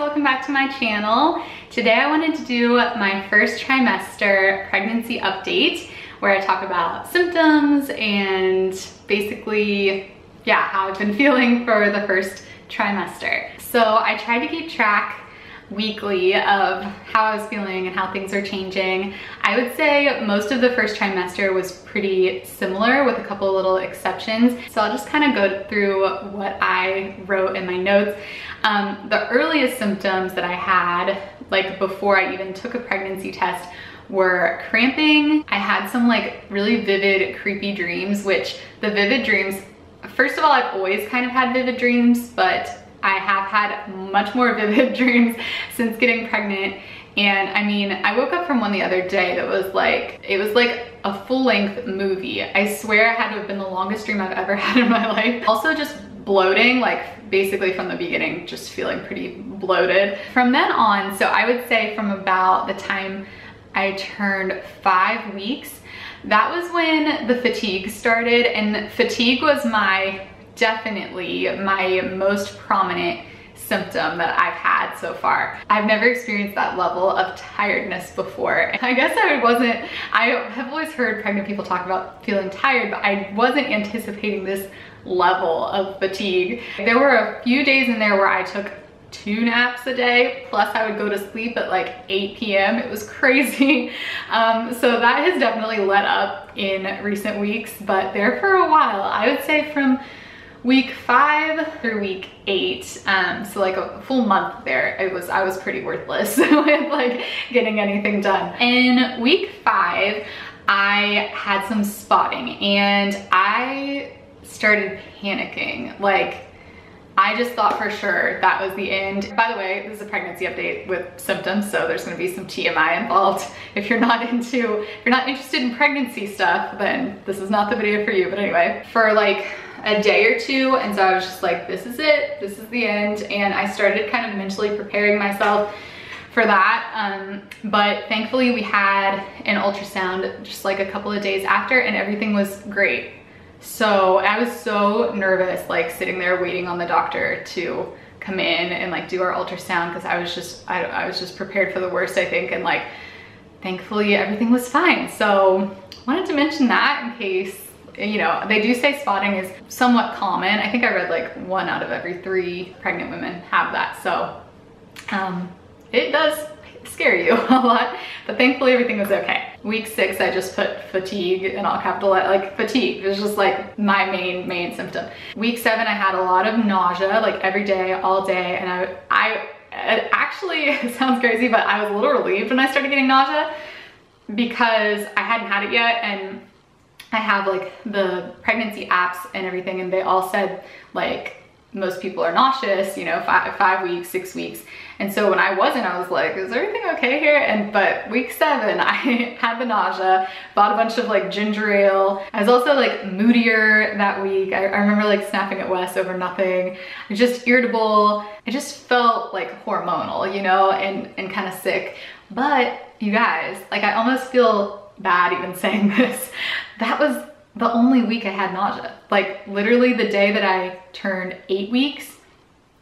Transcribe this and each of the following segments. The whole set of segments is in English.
welcome back to my channel. Today I wanted to do my first trimester pregnancy update where I talk about symptoms and basically, yeah, how I've been feeling for the first trimester. So I tried to keep track weekly of how I was feeling and how things are changing. I would say most of the first trimester was pretty similar with a couple of little exceptions. So I'll just kind of go through what I wrote in my notes. The earliest symptoms that I had, like before I even took a pregnancy test, were cramping. I had some like really vivid, creepy dreams, which the vivid dreams, first of all, I've always kind of had vivid dreams, but I have had much more vivid dreams since getting pregnant. And I mean, I woke up from one the other day that was like, it was like a full-length movie. I swear it had to have been the longest dream I've ever had in my life. Also just bloating, like basically from the beginning, just feeling pretty bloated. From then on, so I would say from about the time I turned 5 weeks, that was when the fatigue started, and fatigue was definitely my most prominent symptom that I've had so far. I've never experienced that level of tiredness before. I guess I have always heard pregnant people talk about feeling tired, but I wasn't anticipating this level of fatigue. There were a few days in there where I took 2 naps a day, plus I would go to sleep at like 8 p.m. It was crazy. So that has definitely let up in recent weeks, but there for a while, I would say from week 5 through week 8, so like a full month there, I was pretty worthless with like getting anything done. In week 5, I had some spotting and I started panicking. Like, I just thought for sure that was the end. By the way, this is a pregnancy update with symptoms, so there's gonna be some TMI involved. If you're not interested in pregnancy stuff, then this is not the video for you. But anyway, for like a day or two, and so I was just like, this is it, this is the end. And I started kind of mentally preparing myself for that. But thankfully we had an ultrasound just like a couple of days after, and everything was great. So I was so nervous, like sitting there waiting on the doctor to come in and like do our ultrasound, because I was just prepared for the worst, I think, and like thankfully everything was fine. So wanted to mention that in case, you know, they do say spotting is somewhat common. I think I read like 1 out of every 3 pregnant women have that. So it does scare you a lot, but thankfully everything was okay. Week 6, I just put fatigue in all capital, like fatigue. It was just like my main symptom. Week 7, I had a lot of nausea, like every day, all day. And I actually, it sounds crazy, but I was a little relieved when I started getting nausea because I hadn't had it yet. And I have like the pregnancy apps and everything, and they all said like most people are nauseous, you know, 5 weeks, 6 weeks. And so when I wasn't, I was like, is everything okay here? But week 7, I had the nausea, bought a bunch of like ginger ale. I was also like moodier that week. I remember like snapping at Wes over nothing. I was just irritable. I just felt like hormonal, you know, and kind of sick. But you guys, like I almost feel bad even saying this. That was the only week I had nausea. Like literally the day that I turned 8 weeks,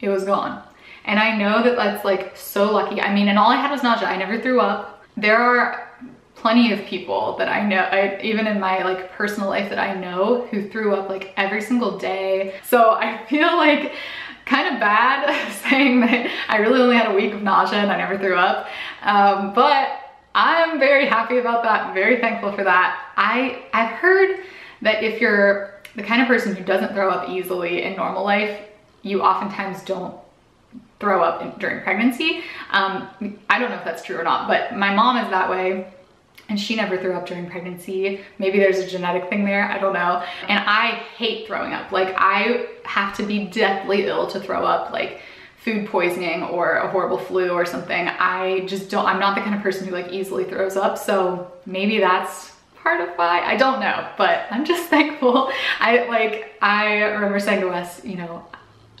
it was gone. And I know that that's like so lucky. I mean, and all I had was nausea. I never threw up. There are plenty of people that I know, even in my like personal life that I know, who threw up like every single day. So I feel like kind of bad saying that I really only had a week of nausea and I never threw up. But I'm very happy about that, very thankful for that. I've heard that if you're the kind of person who doesn't throw up easily in normal life, you oftentimes don't throw up during pregnancy. I don't know if that's true or not, but my mom is that way and she never threw up during pregnancy. Maybe there's a genetic thing there, I don't know. And I hate throwing up. Like I have to be deathly ill to throw up, like food poisoning or a horrible flu or something. I just don't, I'm not the kind of person who like easily throws up. So maybe that's part of why, I don't know, but I'm just thankful. I remember saying to Wes, you know,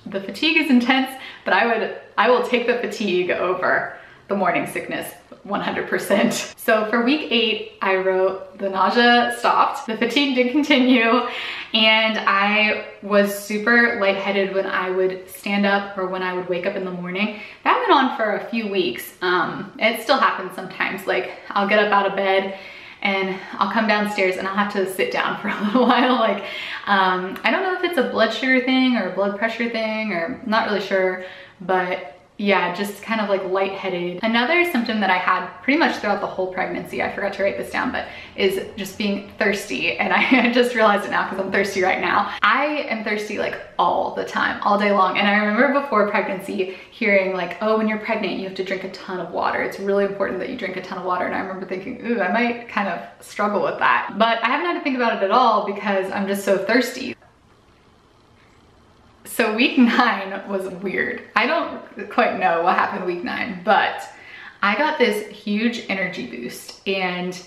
the fatigue is intense, but I will take the fatigue over the morning sickness 100%. So for week 8, I wrote the nausea stopped, the fatigue did continue, and I was super lightheaded when I would stand up or when I would wake up in the morning. That went on for a few weeks. It still happens sometimes. Like I'll get up out of bed and I'll come downstairs and I'll have to sit down for a little while. Like, I don't know if it's a blood sugar thing or a blood pressure thing, or I'm not really sure, but yeah, just kind of like lightheaded. Another symptom that I had pretty much throughout the whole pregnancy, I forgot to write this down, but is just being thirsty. And I just realized it now because I'm thirsty right now. I am thirsty like all the time, all day long. And I remember before pregnancy hearing like, oh, when you're pregnant, you have to drink a ton of water. It's really important that you drink a ton of water. And I remember thinking, ooh, I might kind of struggle with that. But I haven't had to think about it at all because I'm just so thirsty. So week 9 was weird. I don't quite know what happened week 9, but I got this huge energy boost, and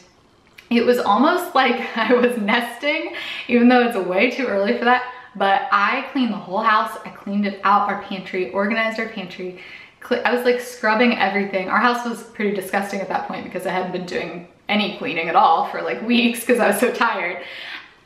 it was almost like I was nesting, even though it's way too early for that. But I cleaned the whole house. I cleaned it out, our pantry, organized our pantry. I was like scrubbing everything. Our house was pretty disgusting at that point because I hadn't been doing any cleaning at all for like weeks because I was so tired.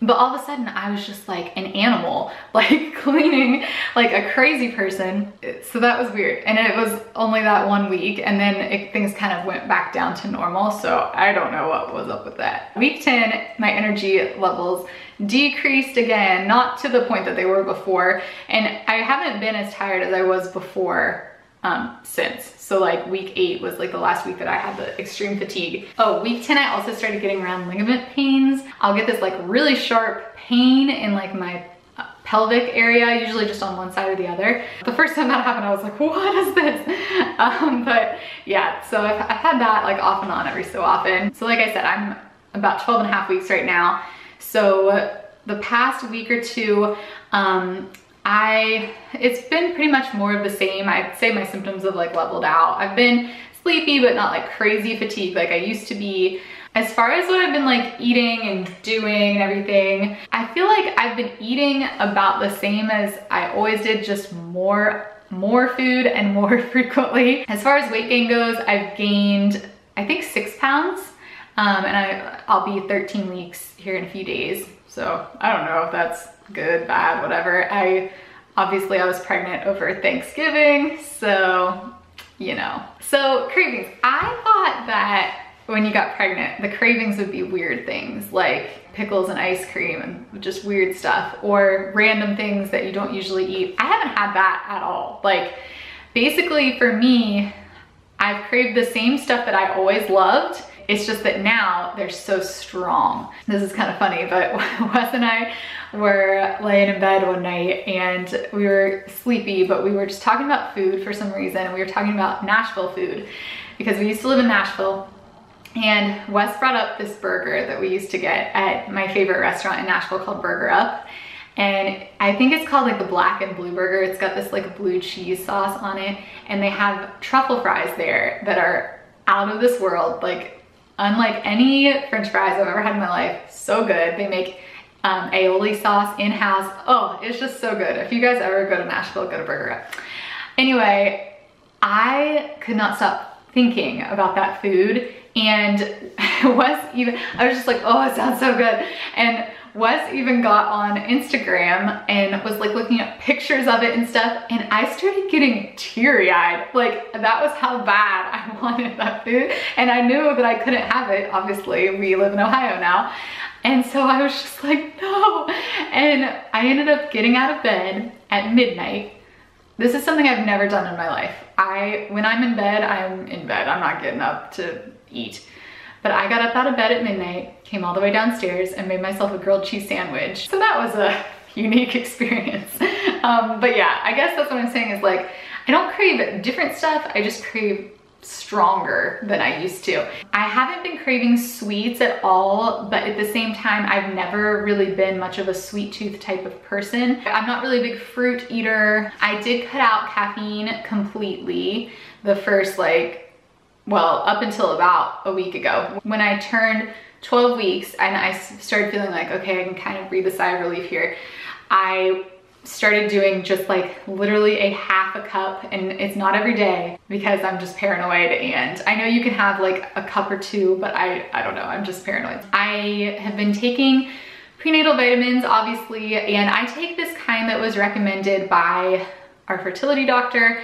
But all of a sudden I was just like an animal, like cleaning like a crazy person. So that was weird. And it was only that 1 week, and then things kind of went back down to normal. So I don't know what was up with that. Week 10, my energy levels decreased again, not to the point that they were before. And I haven't been as tired as I was before since. So like week 8 was like the last week that I had the extreme fatigue. Oh, week 10, I also started getting around ligament pains. I'll get this like really sharp pain in like my pelvic area, usually just on one side or the other. The first time that happened, I was like, what is this? But yeah, so I've had that like off and on every so often. So like I said, I'm about 12 and a half weeks right now. So the past week or two, it's been pretty much more of the same. I'd say my symptoms have like leveled out. I've been sleepy, but not like crazy fatigued like I used to be. As far as what I've been like eating and doing and everything, I feel like I've been eating about the same as I always did, just more food and more frequently. As far as weight gain goes, I've gained, I think 6 pounds. And I'll be 13 weeks here in a few days. So I don't know if that's good, bad, whatever. Obviously I was pregnant over Thanksgiving, so, you know. So cravings, I thought that when you got pregnant, the cravings would be weird things like pickles and ice cream and just weird stuff, or random things that you don't usually eat. I haven't had that at all. Like basically for me, I've craved the same stuff that I always loved. It's just that now they're so strong. This is kind of funny, but Wes and I were laying in bed one night and we were sleepy, but we were just talking about food for some reason. We were talking about Nashville food because we used to live in Nashville. And Wes brought up this burger that we used to get at my favorite restaurant in Nashville called Burger Up. And I think it's called like the black and blue burger. It's got this like blue cheese sauce on it. And they have truffle fries there that are out of this world. Like unlike any French fries I've ever had in my life. So good. They make aioli sauce in-house. Oh, it's just so good. If you guys ever go to Nashville, go to Burger Up. Anyway, I could not stop thinking about that food. And Wes even, I was just like, oh, it sounds so good. And Wes even got on Instagram and was like looking at pictures of it and stuff. And I started getting teary-eyed. Like that was how bad I wanted that food. And I knew that I couldn't have it. Obviously, we live in Ohio now. And so I was just like, no. And I ended up getting out of bed at midnight. This is something I've never done in my life. When I'm in bed, I'm in bed. I'm not getting up to eat. But I got up out of bed at midnight, came all the way downstairs and made myself a grilled cheese sandwich. So that was a unique experience. But yeah, I guess that's what I'm saying is like, I don't crave different stuff. I just crave stronger than I used to. I haven't been craving sweets at all, but at the same time, I've never really been much of a sweet tooth type of person. I'm not really a big fruit eater. I did cut out caffeine completely the first up until about a week ago. When I turned 12 weeks and I started feeling like, okay, I can kind of breathe a sigh of relief here, I started doing just like literally a half a cup, and it's not every day because I'm just paranoid, and I know you can have like a cup or two, but I don't know, I'm just paranoid. I have been taking prenatal vitamins, obviously, and I take this kind that was recommended by our fertility doctor.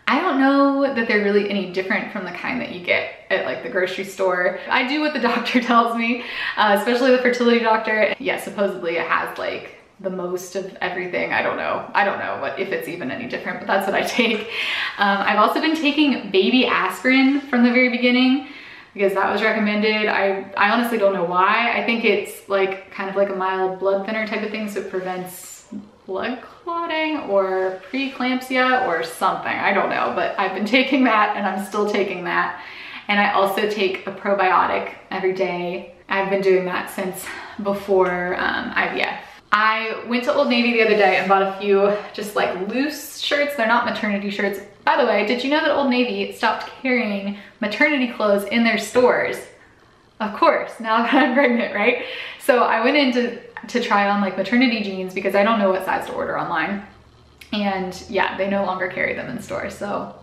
I don't know that they're really any different from the kind that you get at like the grocery store. I do what the doctor tells me, especially the fertility doctor. Yeah, supposedly it has like the most of everything. I don't know what, if it's even any different, but that's what I take. I've also been taking baby aspirin from the very beginning because that was recommended. I honestly don't know why. I think it's like kind of like a mild blood thinner type of thing, so it prevents blood clotting or preeclampsia or something. I don't know, but I've been taking that and I'm still taking that. And I also take a probiotic every day. I've been doing that since before IVF. I went to Old Navy the other day and bought a few just like loose shirts. They're not maternity shirts. By the way, did you know that Old Navy stopped carrying maternity clothes in their stores? Of course, now that I'm pregnant, right? So I went in to try on like maternity jeans because I don't know what size to order online. And yeah, they no longer carry them in stores. So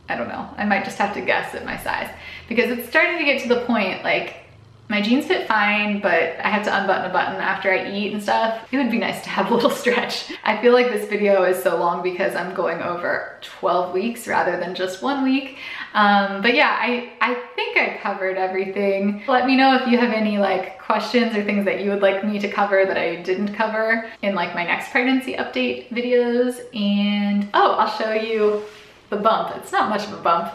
I don't know, I might just have to guess at my size because it's starting to get to the point like my jeans fit fine, but I have to unbutton a button after I eat and stuff. It would be nice to have a little stretch. I feel like this video is so long because I'm going over 12 weeks rather than just 1 week. But yeah, I think I covered everything. Let me know if you have any like questions or things that you would like me to cover that I didn't cover in like my next pregnancy update videos. And oh, I'll show you the bump. It's not much of a bump,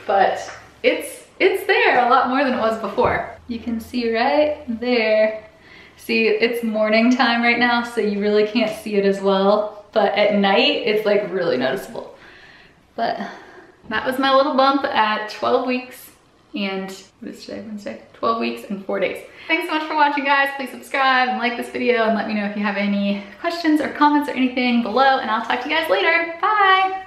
but it's there a lot more than it was before. You can see right there. See, it's morning time right now, so you really can't see it as well. But at night, it's like really noticeable. But that was my little bump at 12 weeks and, what is today, Wednesday? 12 weeks and 4 days. Thanks so much for watching, guys. Please subscribe and like this video and let me know if you have any questions or comments or anything below, and I'll talk to you guys later. Bye.